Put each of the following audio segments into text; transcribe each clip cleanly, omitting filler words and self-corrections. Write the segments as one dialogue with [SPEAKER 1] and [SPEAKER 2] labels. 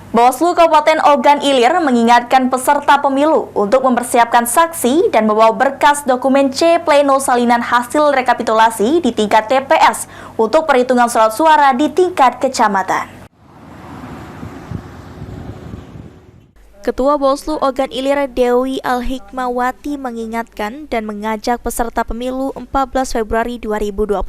[SPEAKER 1] Bawaslu Kabupaten Ogan Ilir mengingatkan peserta pemilu untuk mempersiapkan saksi dan membawa berkas dokumen C pleno salinan hasil rekapitulasi di tingkat TPS untuk perhitungan surat suara di tingkat kecamatan. Ketua Bawaslu Ogan Ilir Dewi Al-Hikmawati mengingatkan dan mengajak peserta pemilu 14 Februari 2024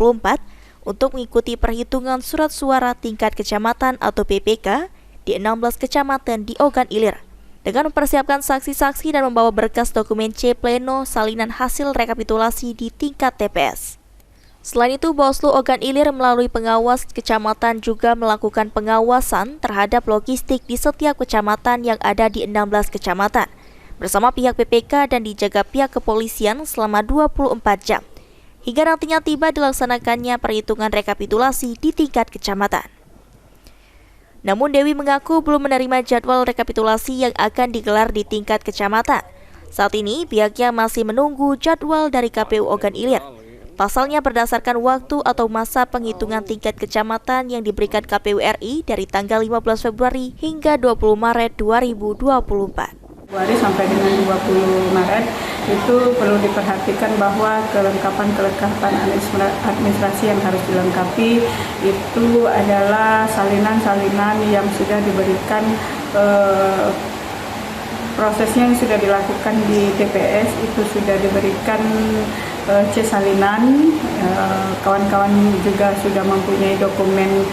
[SPEAKER 1] untuk mengikuti perhitungan surat suara tingkat kecamatan atau PPK di 16 kecamatan di Ogan Ilir dengan mempersiapkan saksi-saksi dan membawa berkas dokumen C pleno salinan hasil rekapitulasi di tingkat TPS. Selain itu, Bawaslu Ogan Ilir melalui pengawas kecamatan juga melakukan pengawasan terhadap logistik di setiap kecamatan yang ada di 16 kecamatan bersama pihak PPK dan dijaga pihak kepolisian selama 24 jam hingga nantinya tiba dilaksanakannya perhitungan rekapitulasi di tingkat kecamatan. Namun Dewi mengaku belum menerima jadwal rekapitulasi yang akan digelar di tingkat kecamatan. Saat ini pihaknya masih menunggu jadwal dari KPU Ogan Ilir. Pasalnya berdasarkan waktu atau masa penghitungan tingkat kecamatan yang diberikan KPU RI dari tanggal 15 Februari hingga 20 Maret 2024.
[SPEAKER 2] Februari sampai dengan 20 Maret itu perlu diperhatikan bahwa kelengkapan administrasi yang harus dilengkapi itu adalah salinan-salinan yang sudah diberikan, prosesnya yang sudah dilakukan di TPS itu sudah diberikan C salinan, kawan-kawan juga sudah mempunyai dokumen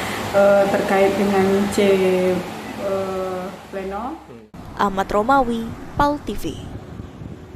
[SPEAKER 2] terkait dengan C pleno.
[SPEAKER 1] Ahmad Romawi, PAL TV.